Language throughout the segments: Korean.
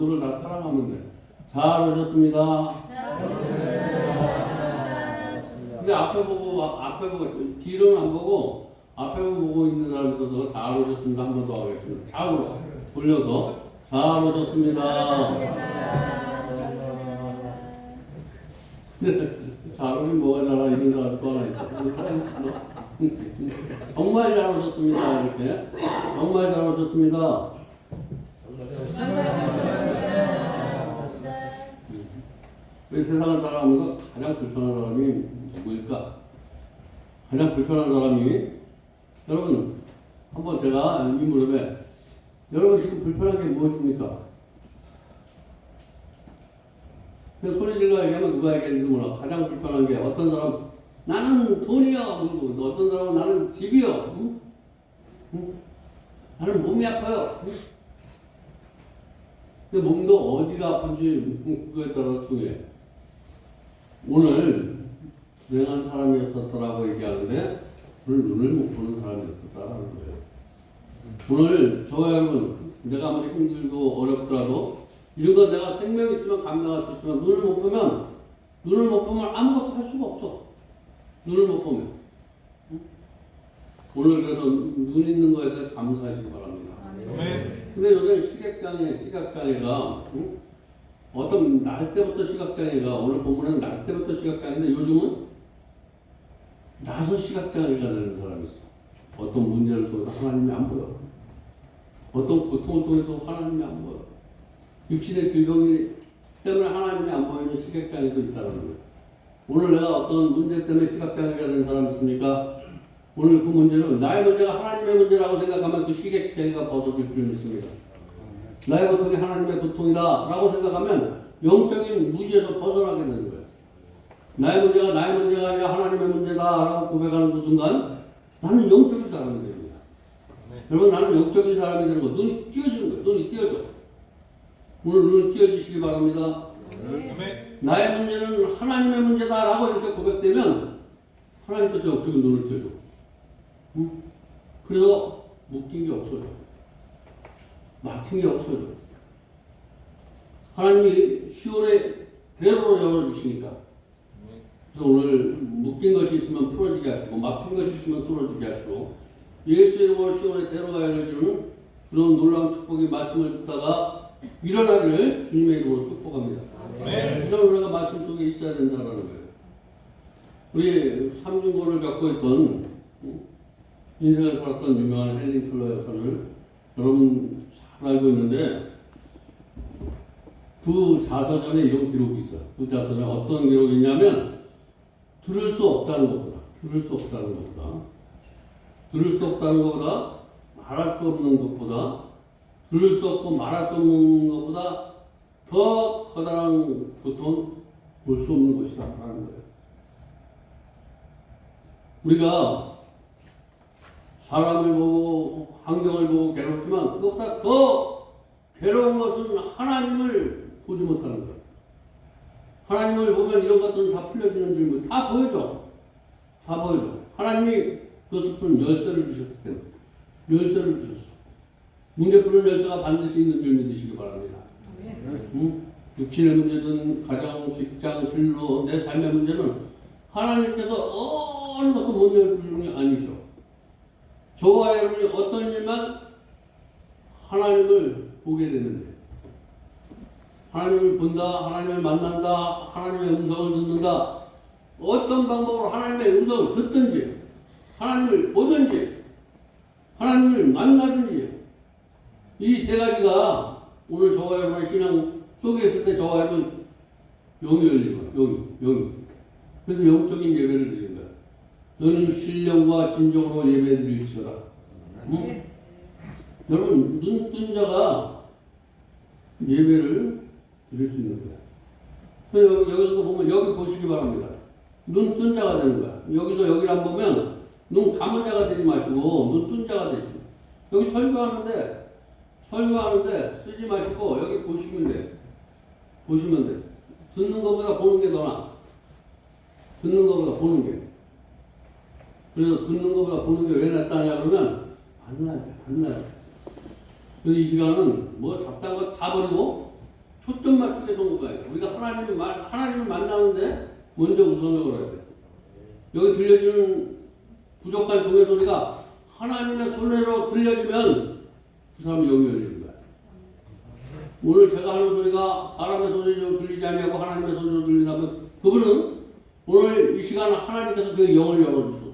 모두를 다 사랑하면 돼. 잘 오셨습니다. 근데 앞에 보고 뒤로는 안 보고 앞에 보고 있는 사람이 있어서 잘 오셨습니다. 한 번 더 하겠습니다. 좌우로 돌려서 잘 오셨습니다. 잘 오면 뭐가 잘하 이런 사람이 또 하나 있어. 정말 잘 오셨습니다. 이렇게 정말 잘 오셨습니다. 우리 세상을 살아가면서 가장 불편한 사람이 누구일까? 가장 불편한 사람이 여러분 한번 제가 이 무렵에 여러분 지금 불편한 게 무엇입니까? 소리 질러 얘기하면 누가 얘기했는지 몰라. 가장 불편한 게 어떤 사람 나는 돈이요 물고 어떤 사람은 나는 집이요 응? 응? 나는 몸이 아파요 응? 근데 몸도 어디가 아픈지 그거에 따라서 중요해. 오늘 불행한 사람이었었더라고 얘기하는데 오늘 눈을 못 보는 사람이었었다라는 거예요. 오늘 저와 여러분 내가 아무리 힘들고 어렵더라도 이런 거 내가 생명이 있으면 감당할 수 있지만 눈을 못 보면 아무것도 할 수가 없어. 눈을 못 보면. 오늘 그래서 눈 있는 거에서 감사하시기 바랍니다. 근데 요새 시각장애가 어떤 날 때부터 시각장애가 오늘 본문은 날 때부터 시각장애인데 요즘은 나서 시각장애가 되는 사람이 있어. 어떤 문제를 통해서 하나님이 안 보여. 어떤 고통을 통해서 하나님이 안 보여. 육신의 질병이 때문에 하나님이 안 보이는 시각장애도 있다는 거예요. 오늘 내가 어떤 문제 때문에 시각장애가 된 사람 있습니까? 오늘 그 문제는 나의 문제가 하나님의 문제라고 생각하면 그 시각장애가 벗어질 필요는 있습니다. 나의 고통이 하나님의 고통이다 라고 생각하면 영적인 무지에서 벗어나게 되는 거예요. 나의 문제가 나의 문제가 아니라 하나님의 문제다 라고 고백하는 그 순간 나는 영적인 사람이 됩니다. 여러분 나는 영적인 사람이 되는 거 눈이 띄어지는 거예요. 눈이 띄어져. 오늘 눈을 띄어주시기 바랍니다. 나의 문제는 하나님의 문제다 라고 이렇게 고백되면 하나님께서 영적인 눈을 띄어줘. 응? 그래서 묶인 게 없어져. 막힌 게 없어져. 하나님이 시온의 대로로 열어주시니까. 그래서 오늘 묶인 것이 있으면 풀어지게 하시고 막힌 것이 있으면 뚫어지게 하시고 예수의 이름으로 시온의 대로가 열어주는 그런 놀라운 축복의 말씀을 듣다가 일어나기를 주님의 이름으로 축복합니다. 이런 우리가 말씀 속에 있어야 된다는 거예요. 우리 삼중고를 갖고 있던 인생을 살았던 유명한 헬린 켈러 여사를 여러분 잘 알고 있는데 그 자서전에 이런 기록이 있어요. 그 자서전에 어떤 기록이 있냐면 들을 수 없다는 것보다 말할 수 없는 것보다 들을 수 없고 말할 수 없는 것보다 더 커다란 고통 볼 수 없는 것이다 라는 거예요. 우리가 사람을 보고 환경을 보고 괴롭지만 그것보다 더 괴로운 것은 하나님을 보지 못하는 거예요. 하나님을 보면 이런 것들은 다 풀려지는 줄 다 보여줘. 다 보여줘. 하나님이 그 숲은 열쇠를 주셨기 때문에 열쇠를 주셨어. 문제 푸는 열쇠가 반드시 있는 줄 믿으시기 바랍니다. 응? 육신의 문제든 가정, 직장, 진로, 내 삶의 문제는 하나님께서 어느 것도 못 열어주는 게 아니죠. 저와 여러분이 어떤 일만 하나님을 보게 되는데 하나님을 본다, 하나님을 만난다, 하나님의 음성을 듣는다. 어떤 방법으로 하나님의 음성을 듣든지 하나님을 보든지 하나님을 만나든지 이 세 가지가 오늘 저와 여러분의 신앙 속에 있을 때 저와 여러분 영이 열리는 거예요. 영이. 그래서 영적인 예배를 드리는 거예요. 너는 신령과 진정으로 예배 드릴지어다. 응? 여러분 눈 뜬 자가 예배를 드릴 수 있는 거예요. 그래서 여기서도 보면 여기 보시기 바랍니다. 눈 뜬 자가 되는 거야. 여기서 여기를 안 보면 눈 감은 자가 되지 마시고 눈 뜬 자가 되시고 여기 설교하는데 쓰지 마시고 여기 보시면 돼. 듣는 것보다 보는 게 더 나아. 듣는 것보다 보는 게. 그래서 듣는 것보다 보는 게 왜 낫다냐 그러면 안 나요. 그래서 이 시간은 뭐 잡다한 거 다 버리고 초점 맞추게 성공해야 돼. 우리가 하나님을 만나는데 먼저 우선을 걸어야 돼. 여기 들려주는 부족한 종의 소리가 하나님의 손으로 들려주면 그 사람이 영이 열리는 거야. 오늘 제가 하는 소리가 사람의 소리로 들리지 아니하고 하나님의 소리로 들린다면 그분은 오늘 이 시간 하나님께서 그 영을 열어주셔서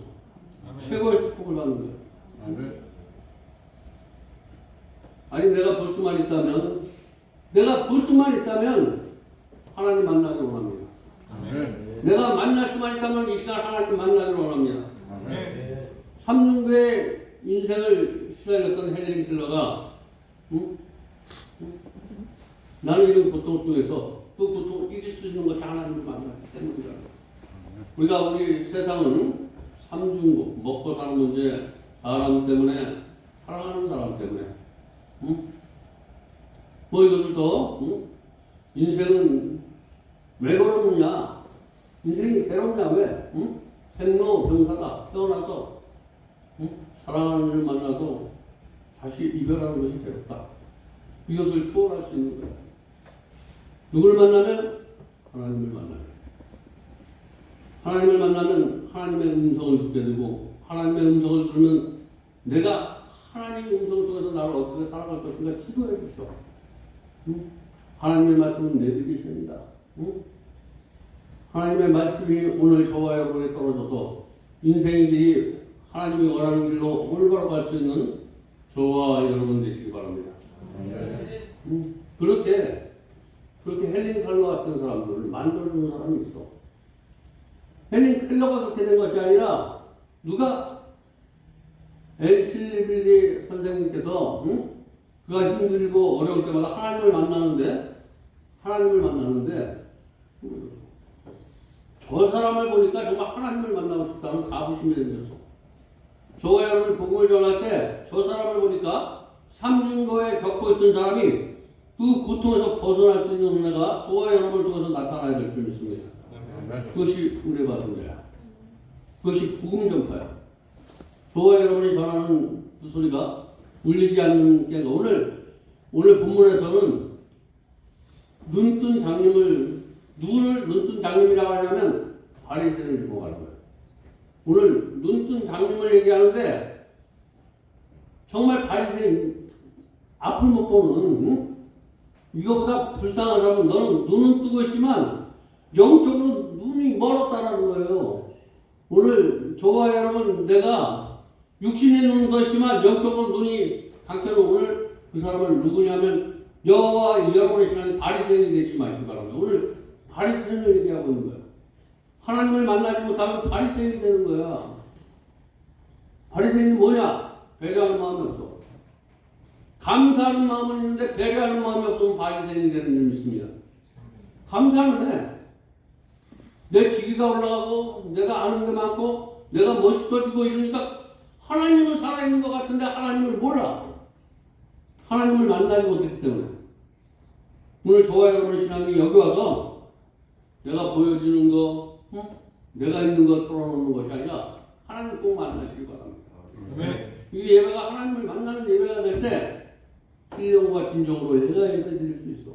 최고의 축복을 받는 거예요. 아니 내가 볼 수만 있다면 하나님 만나기를 원합니다. 내가 만날 수만 있다면 이 시간 하나님 만나기를 원합니다. 3년의 인생을 시달렸던 헬렌 켈러가 나는 이런 고통 속에서 그 고통을 이길 수 있는 것이 하나님을 만나기 때문이다. 우리가 우리 세상은 삼중고, 먹고 사는 문제, 사람 때문에, 사랑하는 사람 때문에, 뭐 이것을 더, 인생은 왜 그러느냐? 인생이 괴롭냐? 왜? 생로병사다. 태어나서, 사랑하는 이를 만나서 다시 이별하는 것이 괴롭다. 이것을 초월할 수 있는 거야. 누구를 만나면? 하나님을 만나요. 하나님을 만나면 하나님의 음성을 듣게 되고 하나님의 음성을 들으면 내가 하나님의 음성을 통해서 나를 어떻게 살아갈 것인가 지도해 주셔. 하나님의 말씀은 내비게이션이다. 하나님의 말씀이 오늘 저와 여러분에 떨어져서 인생의 길이 하나님이 원하는 길로 올바로 갈 수 있는 저와 여러분 되시기 바랍니다. 그렇게 헬렌 켈러 같은 사람들을 만들어주는 사람이 있어. 헬렌 켈러가 그렇게 된 것이 아니라 누가 엘실빌리 선생님께서 그가 힘들고 어려울 때마다 하나님을 만나는데 저 사람을 보니까 정말 하나님을 만나고 싶다는 자부심이 생겼어. 저와 여러분이 복음을 전할 때 저 사람을 보니까 삼중고에 겪고 있던 사람이 그 고통에서 벗어날 수 있는 은혜가 저와 여러분을 통해서 나타나야 될 줄 믿습니다. 그것이 우리의 바통이야. 그것이 복음 전파야. 저와 여러분이 전하는 그 소리가 울리지 않는 게 오늘 본문에서는 눈뜬 장님을 누구를 눈뜬 장님이라고 하냐면 바리새인을 주목하는 거예요. 오늘 눈뜬 장님을 얘기하는데 정말 바리새인 앞을 못 보는 이거보다 불쌍한 사람은 너는 눈은 뜨고 있지만 영적으로 눈이 멀었다라는 거예요. 오늘 저와 여러분 내가 육신의 눈은 더 있지만 영적으로 눈이 감겨는 오늘 그 사람은 누구냐면 여호와 여러분의 시간에 바리새인이 되지 마시기 바랍니다. 오늘 바리새인을 얘기하고 있는 거예요. 하나님을 만나지 못하면 바리새인이 되는 거야. 바리새인이 뭐냐? 배려하는 마음이 없어. 감사하는 마음은 있는데 배려하는 마음이 없으면 바리새인이 되는 줄 믿습니다. 감사는 해. 내 직위가 올라가고 내가 아는 게 많고 내가 멋있어지고 이러니까 하나님은 살아있는 것 같은데 하나님을 몰라. 하나님을 만나지 못했기 때문에. 오늘 저와 여러분의 신앙이 여기 와서 내가 보여주는 거, 내가 있는 거 털어놓는 것이 아니라 하나님 꼭 만나시기 바랍니다. 이 예배가 하나님을 만나는 예배가 될 때 신령과 진정으로 예배 드릴 수 있어.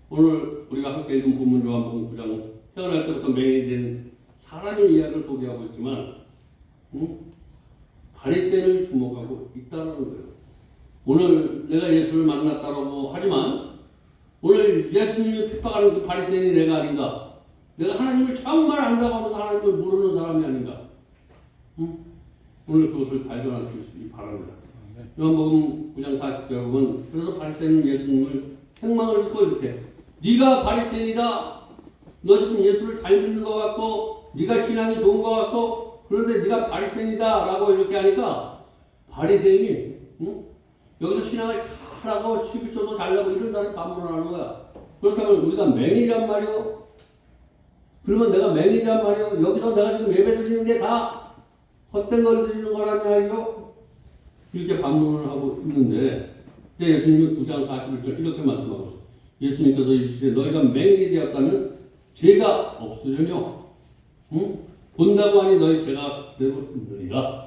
오늘 우리가 함께 읽은 본문 요한복음 9장 태어날 때부터 맹인이 된 사람의 이야기를 소개하고 있지만 바리새인을 주목하고 있다는 거예요. 오늘 내가 예수를 만났다고 하지만 오늘 예수님이 핍박하는 그 바리새인이 내가 아닌가? 내가 하나님을 정말 안다고 하면서 하나님을 모르는 사람이 아닌가? 오늘 그것을 발견할 수 있기 바랍니다. 요한복음 9장 40절 보면 그래서 바리새인은 예수님을 책망을 듣고 이렇게 네가 바리새인이다. 너 지금 예수를 잘 믿는 것 같고 네가 신앙이 좋은 것 같고 그런데 네가 바리새인이다 라고 이렇게 하니까 바리새인이 여기서 신앙을 잘하고 11조도 잘나고 이런 사람이 반문을 하는 거야. 그렇다면 우리가 맹인이란 말이요. 그러면 내가 맹인이란 말이요. 여기서 내가 지금 예배 드리는 게 다 헛된 걸 드리는 거란 말이요. 이렇게 반문을 하고 있는데 예수님이 9장 41절 이렇게 말씀하고 있어요. 예수님께서 이르시되 너희가 맹인이 되었다면 죄가 없으려뇨. 본다고 하니 너희 죄가 되었느니라.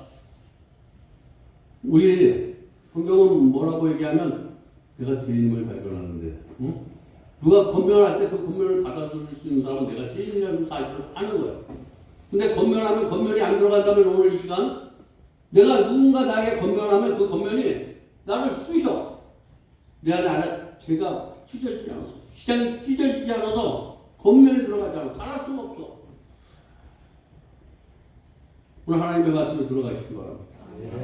우리 성경은 뭐라고 얘기하면 내가 죄인임을 발견하는데, 응? 누가 권면할 때 그 권면을 받아들일 수 있는 사람은 내가 죄인이라는 사실을 아는 거야. 근데 권면하면 권면이 안 들어간다면 오늘 이 시간 내가 누군가 나에게 권면하면 그 권면이 나를 쑤셔. 내 안에 죄가 찢어지지 않아서, 시장이 찢어지지 않아서 권면이 들어가지 않아. 잘할 수가 없어. 오늘 하나님의 말씀에 들어가시기 바랍니다.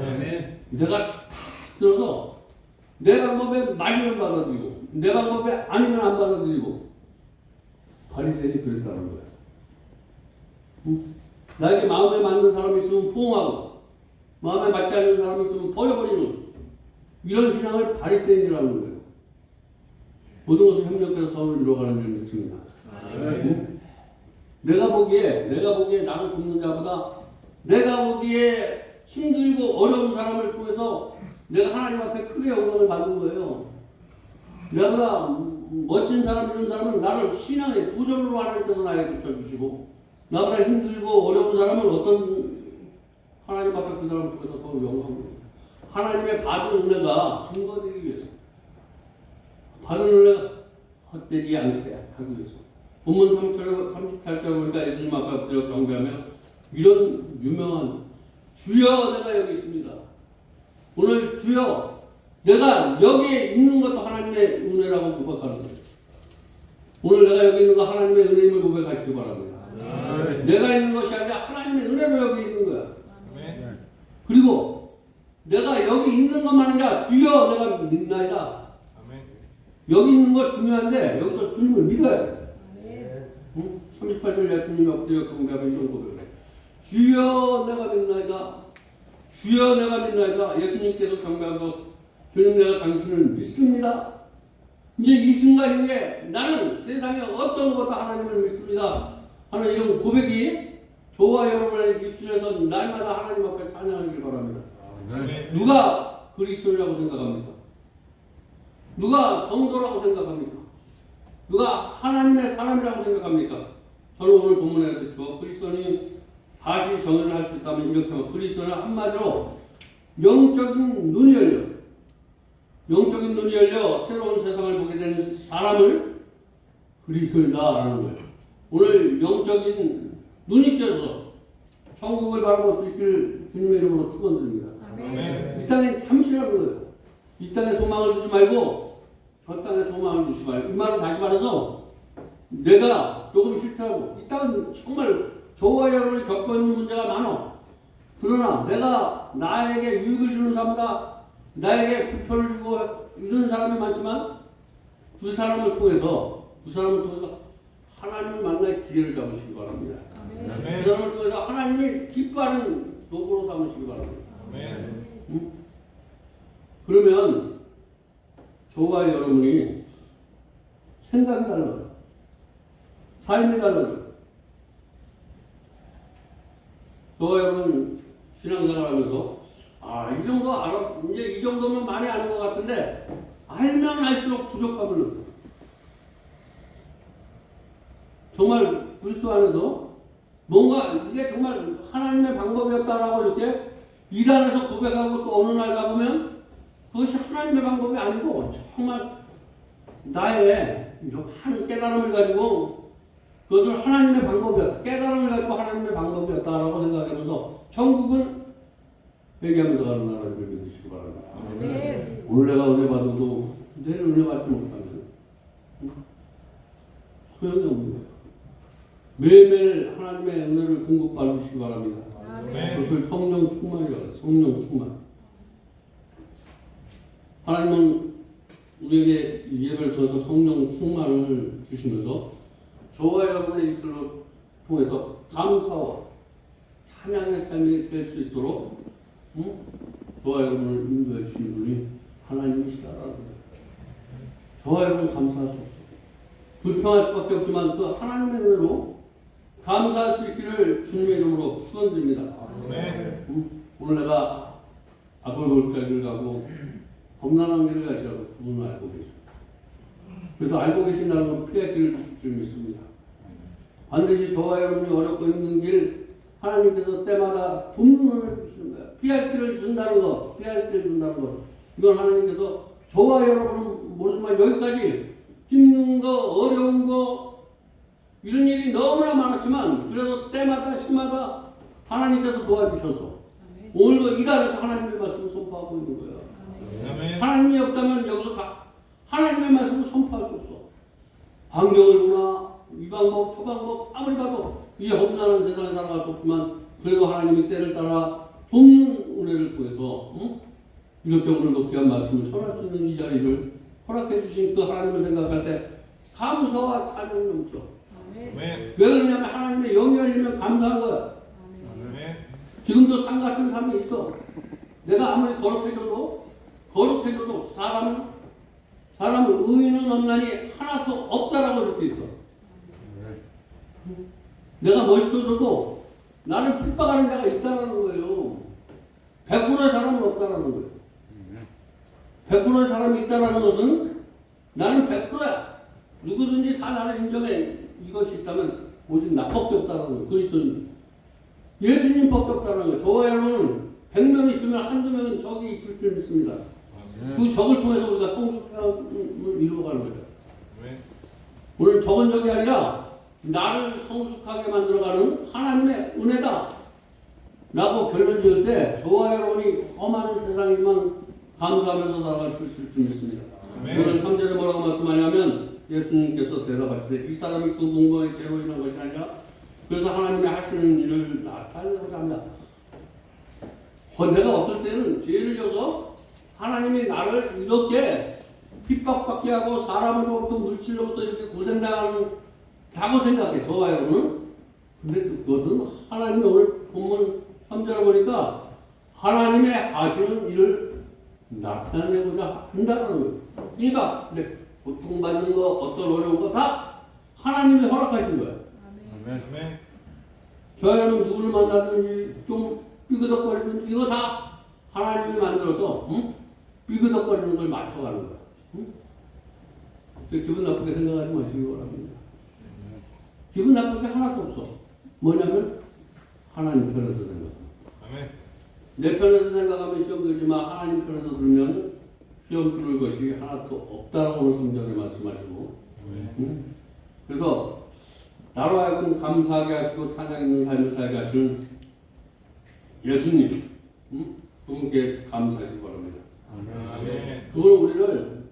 아멘. 내가 탁 들어서 내 방법에 말리면 받아들이고 내 방법에 아니면 안 받아들이고 바리새인이 그랬다는 거야. 응? 나에게 마음에 맞는 사람이 있으면 포옹하고 마음에 맞지 않는 사람이 있으면 버려버리는 이런 신앙을 바리새인이라는 거예요. 모든 것을 협력해서 선을 이루어가는 줄 믿습니다. 응? 내가 보기에 나를 돕는 자보다 내가 보기에 힘들고 어려운 사람을 통해서 내가 하나님 앞에 크게 영광을 받는 거예요. 내가 멋진 사람 이런 사람은 나를 신앙의 도전으로 하나님께서 나에게 붙여주시고 나보다 힘들고 어려운 사람은 어떤 하나님 앞에 그 사람을 통해서 더 영광을 하나님의 받은 은혜가 증거되기 위해서 받은 은혜가 헛되지 않게 하기 위해서 본문 38절 보니까 예수님 앞에 엎드려 경배하며 이런 유명한 주여 내가 여기 있습니다. 오늘 주여 내가 여기에 있는 것도 하나님의 은혜라고 고백하는 거예요. 오늘 내가 여기 있는 거 하나님의 은혜임을 고백하시기 바랍니다. 내가 있는 것이 아니라 하나님의 은혜로 여기 있는 거야. 그리고 내가 여기 있는 것만 아니라 주여 내가 믿나이다. 여기 있는 거 중요한데 여기서 주님을 믿어야 돼. 응? 38절 예수님이 엎드려 경배하며 이런 고백을 해. 주여 내가 믿나이다. 주여 내가 믿나이다. 예수님께서 경배하면서 주님 내가 당신을 믿습니다. 이제 이 순간 이후에 나는 세상에 어떤 것도 하나님을 믿습니다 하는 이런 고백이 저와 여러분의 입술에서 날마다 하나님 앞에 찬양하길 바랍니다. 누가 그리스도라고 생각합니까? 누가 성도라고 생각합니까? 누가 하나님의 사람이라고 생각합니까? 저는 오늘 본문에 그렇죠. 그리스도는 다시 정의를 할 수 있다면 이렇게 하면 그리스도는 한마디로 영적인 눈이 열려 새로운 세상을 보게 되는 사람을 그리스도이다라는 거예요. 오늘 영적인 눈이 껴서 천국을 바라볼 수 있기를 주님의 이름으로 축원드립니다. 이 땅에 참시라는 거예요. 이 땅에 소망을 주지 말고 저 땅에 소망을 주지 말고. 이 말은 다시 말해서 내가 조금 싫다고 이 땅은 정말 저와 여러분이 겪고 있는 문제가 많아. 그러나 내가 나에게 유익을 주는 사람보다 나에게 불편을 주고 이런 사람이 많지만 그 사람을 통해서 하나님을 만날 기회를 잡으시기 바랍니다. 그 사람을 통해서 하나님을 기뻐하는 도구로 삼으시기 바랍니다. 응? 그러면 저와 여러분이 생각이 달라요. 삶이 달라요. 저와 여러분 신앙생활하면서 이 정도 알아 이제 이 정도면 많이 아는 것 같은데 알면 알수록 부족함을 느껴요. 정말 그리스도 안에서 뭔가 이게 정말 하나님의 방법이었다라고 이렇게 일 안에서 고백하고 또 어느 날 가보면 그것이 하나님의 방법이 아니고 정말 나의 많은 깨달음을 가지고 그것을 하나님의 방법이었다. 깨달음을 가지고 하나님의 방법이었다라고 생각하면서 천국은 회개하면서 가는 나라를 믿으시기 바랍니다. 오늘 내가 은혜 받아도 내일 은혜 받지 못하면 소용이 없는 거예요. 매일매일 하나님의 은혜를 공급받으시기 바랍니다. 그것을 성령 충만이라고 해요. 성령 충만. 하나님은 우리에게 예배를 통해서 성령 충만을 주시면서 저와 여러분의 입술을 통해서 감사와 찬양의 삶이 될 수 있도록 저와 여러분을 인도해 주신 분이 하나님이시다라는 거예요. 저와 여러분 감사할 수 없어요. 불평할 수밖에 없지만 그 하나님의 은혜로 감사할 수 있기를 주님의 이름으로 축원드립니다. 오늘 내가 앞을 볼 길을 가고 험난한 길을 갈지라도 그분은 알고 계십니다. 그래서 알고 계신다는 건 피할 길을 주실 줄 믿습니다. 반드시 저와 여러분이 어렵고 힘든 길 하나님께서 때마다 돕는 주시는 거예요. 피할 길을 준다는 것, 이건 하나님께서 저와 여러분은 모르지만 여기까지 힘든 거, 어려운 거, 이런 일이 너무나 많았지만, 그래도 때마다, 시마다 하나님께서 도와주셔서, 오늘도 이 안에서 하나님의 말씀을 선포하고 있는 거예요. 하나님이 없다면 여기서 하나님의 말씀을 선포할 수 없어. 환경을 보나, 이 방법, 저 방법, 아무리 봐도 이 험난한 세상에 살아갈 수 없지만, 그래도 하나님이 때를 따라 돕는 은혜를 통해서, 이렇게 오늘도 귀한 말씀을 전할 수 있는 이 자리를 허락해 주신 그 하나님을 생각할 때 감사와 찬양이 넘쳐. 왜 그러냐면 하나님의 영이 열리면 감사한 거야. 지금도 산 같은 삶이 있어. 내가 아무리 거룩해져도 사람은 의인은 없나니 하나도 없다라고 이렇게 있어. 내가 멋있어져도 나를 핍박하는 자가 있다라는 거예요. 100%의 사람은 없다라는 거예요. 100%의 사람이 있다라는 것은 나는 100%야. 누구든지 다 나를 인정해. 이것이 있다면 오직 나밖에 없다라는 거예요. 그리스도는 예수님밖에 없다는 거예요. 저와 여러분은 100명 있으면 한두 명은 적이 있을 줄 믿습니다. 그 적을 통해서 우리가 성숙함을 이루어가는 거예요. 오늘 적은 적이 아니라 나를 성숙하게 만들어가는 하나님의 은혜다 라고 결론 지을 때 저와 여러분이 험한 세상이지만 감사하면서 살아갈 수 있을 줄 믿습니다. 오늘 3절에 뭐라고 말씀하냐면 예수님께서 대답하시되 이 사람이 그 공동의 죄로 인한 것이 아니라 그래서 하나님이 하시는 일을 나타내고자 합니다. 내가 어떨 때는 죄를 져서 하나님이 나를 이렇게 핍박받게 하고 사람으로부터 물질로부터 이렇게 고생당하는다고 생각해. 저와 여러분은. 근데 그것은 하나님이 오늘 본문 3절을 보니까 하나님의 하시는 일을 나타내고자 한다는 거예요. 그러니까 고통받는 거, 어떤 어려운 거 다 하나님이 허락하신 거예요. 아멘. 저와 여러분 누구를 만나든지 좀 삐그덕거리든지 이거 다 하나님이 만들어서 삐그덕거리는 걸 맞춰가는 거야. 기분 나쁘게 생각하지 마시기 바랍니다. 기분 나쁠 게 하나도 없어. 뭐냐면 하나님 편에서 생각합니다. 내 편에서 생각하면 시험 들지만 하나님 편에서 들면 시험 들을 것이 하나도 없다라고 오늘 성경에 말씀하시고 그래서 나로 하여금 감사하게 하시고 찬양 있는 삶을 살게 하시는 예수님 그분께 감사하시기 바랍니다. 그걸 우리를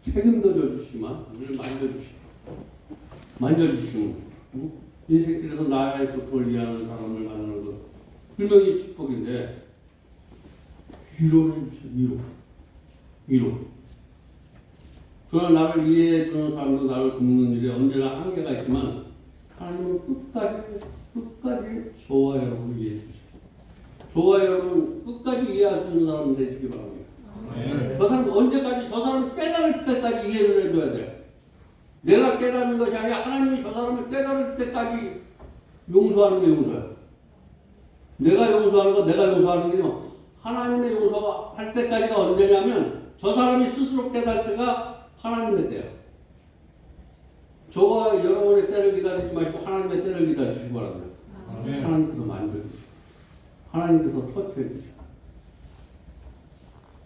책임도 져주시지만 우리를 만져주시고 인생길에서 나의 고통을 이해하는 사람을 만나는 것 분명히 축복인데 위로를 해주세요. 위로. 그러나 나를 이해해주는 사람도 나를 돕는 일에 언제나 한계가 있지만 하나님은 끝까지 저와 여러분을 이해해주세요. 저와 여러분 끝까지 이해할 수 있는 사람 되시기 바랍니다. 저 사람 언제까지 저 사람이 깨달을 때까지 이해를 해줘야 돼. 내가 깨닫는 것이 아니라 하나님이 저 사람을 깨달을 때까지 용서하는 게 용서야. 내가 용서하는 거 내가 용서하는 게요. 하나님의 용서할 때까지가 언제냐면 저 사람이 스스로 깨달을 때가 하나님의 때야. 저와 여러분의 때를 기다리지 마시고 하나님의 때를 기다리시기 바랍니다. 하나님께서 만져주시고 하나님께서 터치해주시고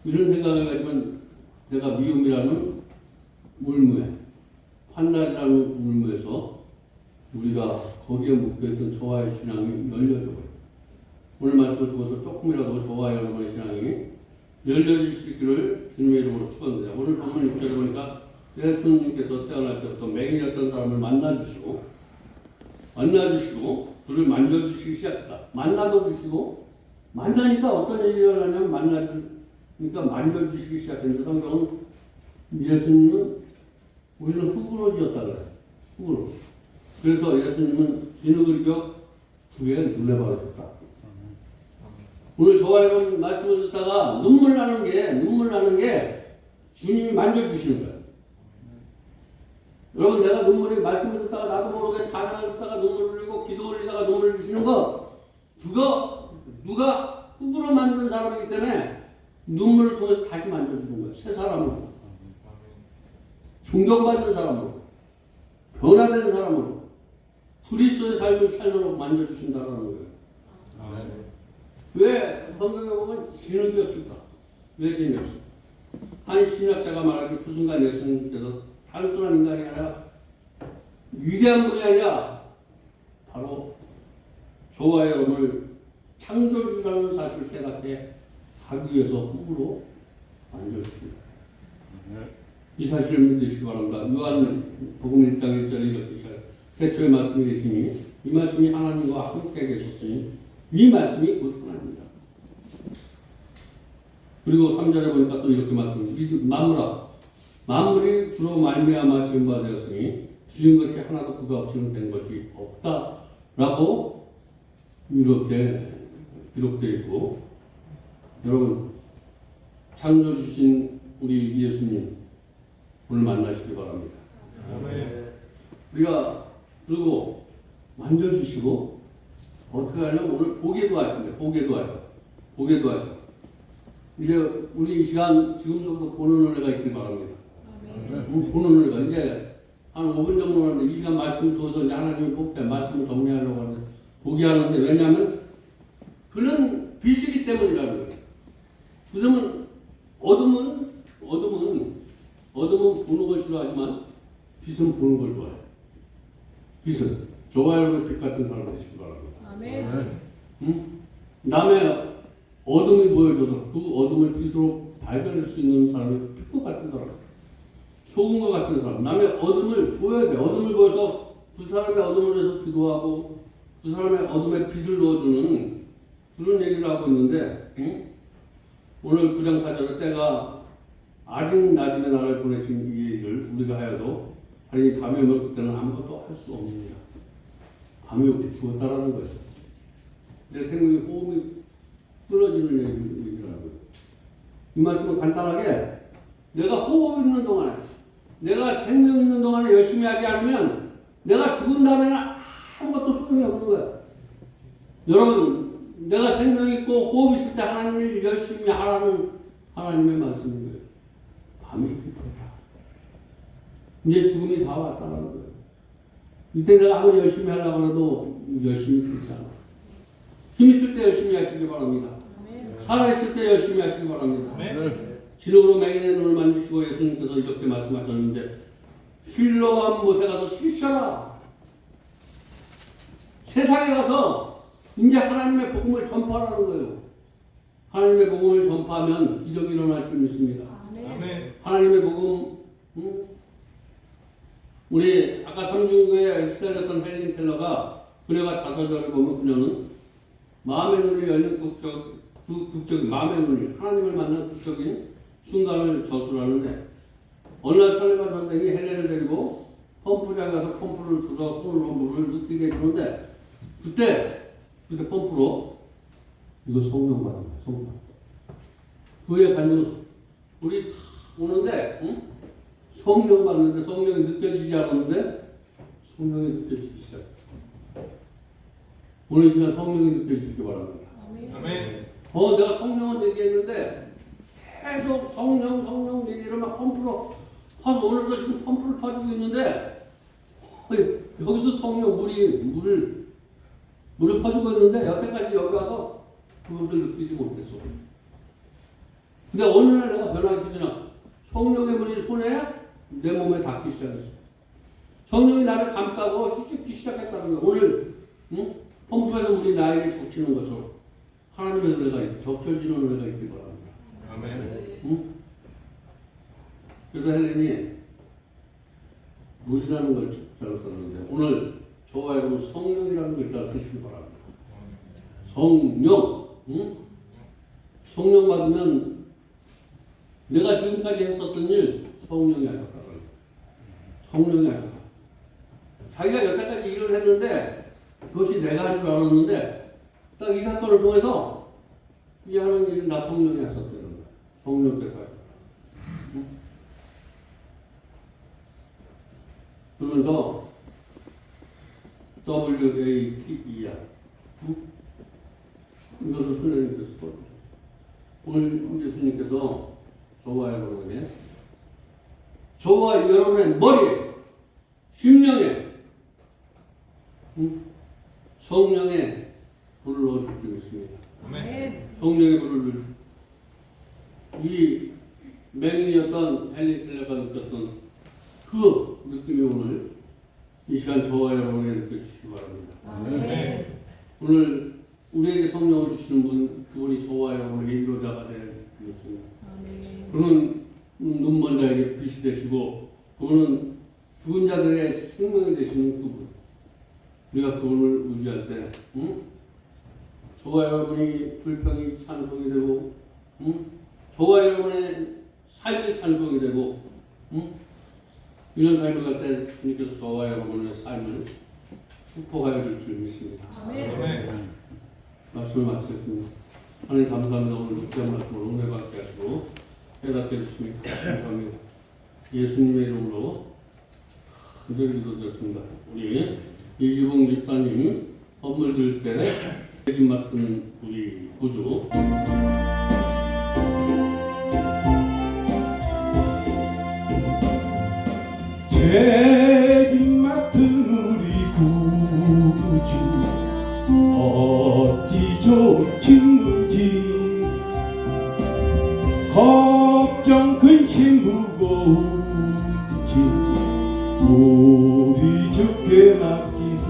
이런 생각을 가지면 내가 미움이라는 물무에 판단이라는 물무에서 우리가 거기에 묶여있던 저와의 신앙이 열려져 버려요. 오늘 말씀을 두고서 조금이라도 저와 여러분의 신앙이 열려질 수 있기를 주님의 이름으로 축원드립니다. 오늘 본문 6절에 보니까 예수님께서 태어날 때부터 맹인이었던 사람을 만나주시고 그를 만져주시기 시작했다. 만나도 주시고 만나니까 어떤 일이 일어나냐면 만나니까 만져주시기 시작했는데 성경은 예수님은 우리는 흙으로 지었다 그래요. 흙으로. 그래서 예수님은 진흙을 겨 두에 눈에 바르셨다. 오늘 저와 여러분 말씀을 듣다가 눈물 나는 게 주님이 만져주시는 거예요. 여러분 내가 눈물이 말씀을 듣다가 나도 모르게 찬양을 듣다가 눈물을 흘리고 기도 올리다가 눈물을 주시는 거 그거 누가 흙으로 만든 사람이기 때문에 눈물을 통해서 다시 만져주는 거예요. 새 사람으로 존경받는 사람으로 변화되는 사람으로 그리스도의 삶을 살도록 만져주신다는 거예요. 왜 성경에 보면 진흙이었을까? 왜 진흙이었을까? 한 신학자가 말하길 그 순간 예수님께서 단순한 인간이 아니라 위대한 분이 아니라 바로 저와 여러분을 창조주라는 사실을 깨닫게 하기 위해서 꿈으로 만들었습니다. 이 사실을 믿으시기 바랍니다. 요한복음 1장 1절에 이렇게 시작해요. 태초에 말씀이 계시니 이 말씀이 하나님과 함께 계셨으니 이 말씀이 곧 하나님이다. 그리고 3절에 보니까 또 이렇게 말씀합니다. 만물이 그로 말미암아 지은 바 되었으니 지은 것이 하나도 그가 없이는 된 것이 없다라고 이렇게 기록되어 있고, 여러분 창조주신 우리 예수님 오늘 만나시기 바랍니다. 우리가 그리고 만져주시고 어떻게 하냐면 오늘 보게도 하십니다. 보게도 하셔. 이제 우리 이 시간 지금부터 보는 은혜가 있길 바랍니다. 보는 은혜가 이제 한 5분 정도 하는데 이 시간 말씀 두어서 이제 하나님이 볼게 말씀을 정리하려고 하는데 보게 하는데, 왜냐하면 그는 빛이기 때문이라는 거예요. 그러면 어둠은 보는 걸 싫어하지만 빛은 보는 걸 좋아해요. 빛은 저와 여러분의 빛 같은 사람 되시기 바랍니다. 아멘. 남의 어둠이 보여줘서 그 어둠을 빛으로 발견할 수 있는 사람이 빛과 같은 사람, 소금과 같은 사람. 남의 어둠을 보여야 돼. 어둠을 보여서 그 사람의 어둠을 위해서 기도하고 그 사람의 어둠에 빛을 넣어주는 그런 얘기를 하고 있는데, 오늘 9장 4절에 때가 아직 낮음에 나를 보내신 이 얘기를 우리가 하여도 하나님 밤이 오면 그때는 아무것도 할 수 없습니다. 밤이 오게 죽었다라는 거예요. 내 생명의 호흡이 끊어지는 얘기라고요. 이 말씀은 간단하게 내가 호흡 있는 동안에, 내가 생명 있는 동안에 열심히 하지 않으면 내가 죽은 다음에는 아무것도 소용이 없는 거예요. 여러분, 내가 생명 있고 호흡 있을 때 하나님을 열심히 하라는 하나님의 말씀인 거예요. 밤이 깊었다. 이제 죽음이 다 왔다는 거예요. 이때 내가 아무리 열심히 하려고 해도 열심히 되지 않아. 힘 있을 때 열심히 하시기 바랍니다. 살아있을 때 열심히 하시기 바랍니다. 진흙으로 맹인의 눈을 만지시고 예수님께서 이렇게 말씀하셨는데, 힐러와 못에 가서 쉬셔라. 세상에 가서 이제 하나님의 복음을 전파하라는 거예요. 하나님의 복음을 전파하면 기적이 일어날 줄 믿습니다. 아멘. 하나님의 복음, 우리 아까 삼중교에 시달렸던 헬린 켈러가 그녀가 자서전을 보면 그녀는 마음의 눈이 열린 극적인 마음의 눈이 하나님을 만난 극적인 순간을 저술하는데, 어느 날 설레바 선생이 헬렌을 데리고 펌프장에 가서 펌프를 들어 손으로 물을 느끼게 해주는데, 그때 펌프로 이거 성령 받은 거야. 성령. 그에 간증 우리 오는데 성령 받는데 성령이 느껴지지 않았는데 성령이 느껴지기 시작했어. 오늘 시간 성령이 느껴지시기 바랍니다. 아멘. 내가 성령을 얘기했는데 계속 성령 얘기를 막 펌프로 파서, 오늘도 지금 펌프를 파주고 있는데 여기서 성령 물을 퍼주고 있는데 여태까지 여기 와서 그것을 느끼지 못했어. 근데 어느 날 내가 변화했으면 성령의 물이 손에 내 몸에 닿기 시작했어. 성령이 나를 감싸고 휘젓기 시작했다는 거야. 오늘 펌프에서 물이 나에게 적치는 것처럼 하나님의 은혜가 있고 적셔지는 은혜가 있기 바랍니다. 아멘. 그래서 헬렌이 물이라는 걸 잘 썼는데, 오늘 저와 여러분 성령이라는 글자를 쓰시기 바랍니다. 성령, 성령 받으면 내가 지금까지 했었던 일 성령이 하셨다. 성령이 하셨다. 자기가 여태까지 일을 했는데 그것이 내가 할 줄 알았는데 딱 이 사건을 통해서 이 하는 일은 다 성령이 하셨다는 거야. 성령께서 하셨다. 그러면서 WATER 이것을 선생님께서 써주셨어요. 오늘 예수님께서 저와 여러분에게, 저와 여러분의 머리에, 심령에 성령의 불을 넣어주고 있습니다. 아멘. 성령의 불을 이 맹인이었던 헨리 켈러가 느꼈던 그 느낌이 오늘 이 시간 저와 여러분에게 느껴주시기 바랍니다. 오늘 우리에게 성령을 주시는 분, 그분이 저와 여러분의 인도자가 되는 분이십니다. 그분은 눈먼 자에게 빛이 되시고, 그분은 죽은 자들의 생명이 되시는 그분. 우리가 그분을 의지할 때, 저와 여러분이 불평이 찬송이 되고, 저와 여러분의 삶이 찬송이 되고, 이런 삶을 갈 때 주님께서 저와 여러분의 삶을 축복하여 줄 줄 믿습니다. 말씀을 마치겠습니다. 하나님 감사합니다. 오늘 묵시한 말씀을 은혜 받게 하시고 깨닫게 해주시니 감사합니다. 예수님의 이름으로 간절히 기도드렸습니다. 우리 이기봉 집사님 선물 드릴 때 책임 맡은 우리 구주 책임 맡은 우리 구주 어찌 좋은 친구지 걱정 근심 무거운 짐 우리 주께 맡기세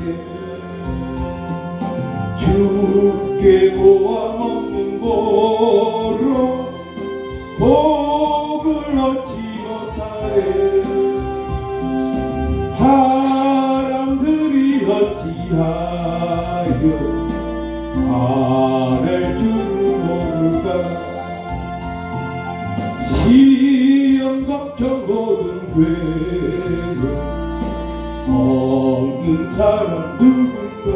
주께 고함 없는 고로 복을 얻지 못하네 사람들이 어찌하여 아랠 줄 모를까 시험 걱정 모든 괴로움 없는 사람 누군가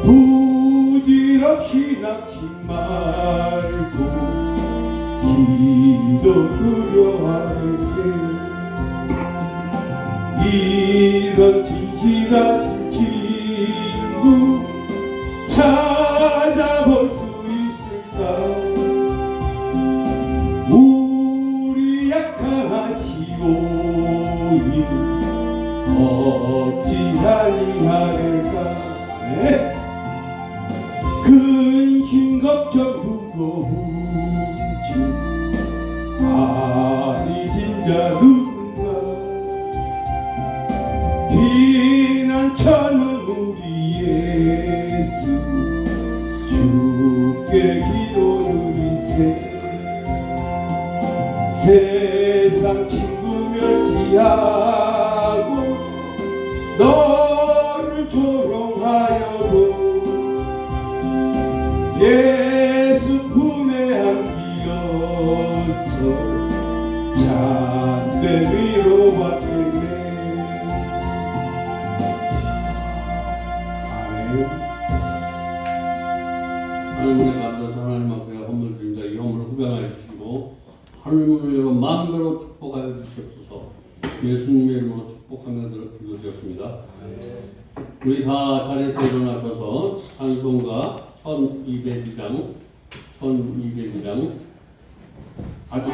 부질없이 낙심 말고 기도 두려워하세 이런 진실하신 친구 찾아볼 수 있을까 우리 약하시오니 어찌하리 하릴까 근심 걱정 무거운 짐 아니 진짜 누군가 피난처는 우리 예수 주께 기도 드리세 세상 친구 멸시하고 너를 조롱하여도 예수 품에 안기어서 참된 위로받겠네 하나님의 감사해서 하나님 앞에 헌물 드립니다. 이 헌물을 흡양하여 주시고 하늘문을 열어 마음대로 축복하여 주시옵소서. 예수님의 이름으로 축복하며 기도드렸습니다. 우리 다 자리에서 일어나셔서 찬송가 1202장 아주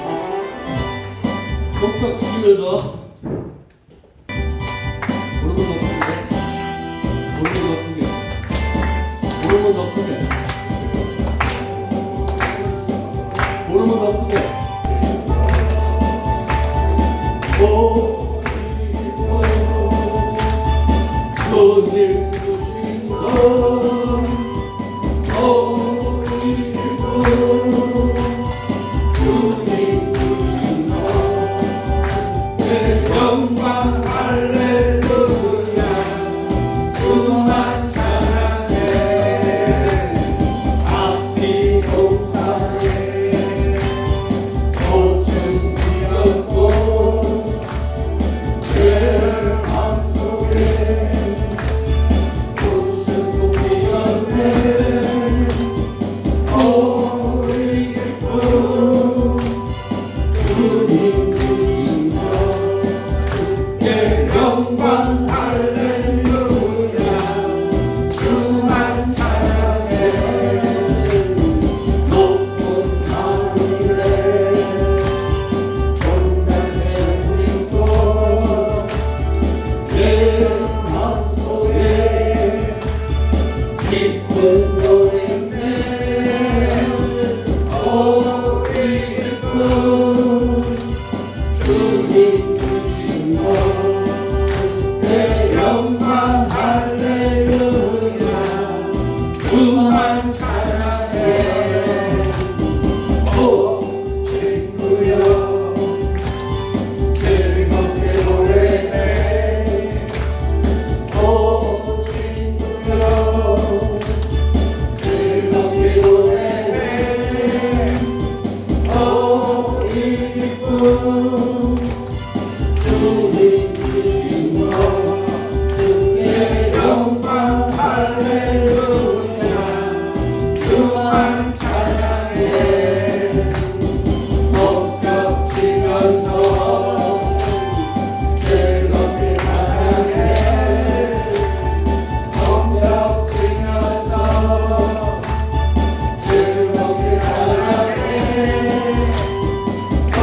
쩍쩍 치면서 오른손 더 크게 오른손 더 크게 손님 주신 것 주님 주신 것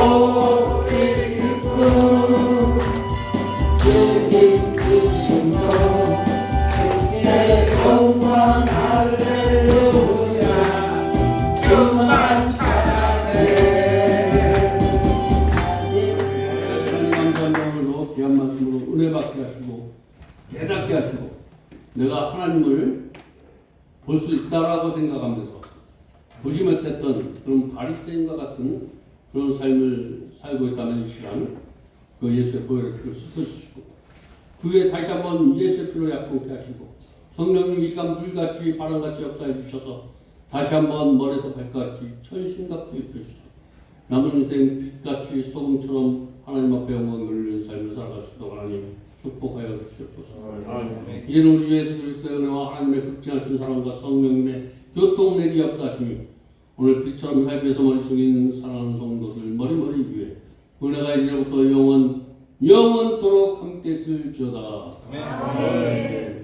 소리 듣고 주님 주신 내 영광 할렐루야 주만 찬양해. 하나님 감사합니다. 오늘도 귀한 말씀으로 은혜 받게 하시고 깨닫게 하시고 내가 하나님을 볼 수 있다라고 생각하면서 보지 못했던 그런 바리새인과 같은 그런 삶을 살고 있다면 이 시간 그 예수의 보혈의 피를 씻어주시고 그 후에 다시 한번 예수의 피로 약속케 하시고 성령님 이 시간 불같이 바람같이 역사해 주셔서 다시 한번 머리에서 발까지 천신같이 입혀주시고 남은 인생 빛같이 소금처럼 하나님 앞에 영광 돌리는 삶을 살아갈 수 있도록 하나님 축복하여 주시옵소서. 이제는 우리 주 예수 그리스도의 은혜와 하나님의 극진하신 사랑과 성령님의 교통 내지 역사하심이 오늘 빛처럼 살면서 머리 숙인 사랑하는 성도들 머리머리 위에 은혜가 이제부터 영원토록 함께 있을지어다. 아멘.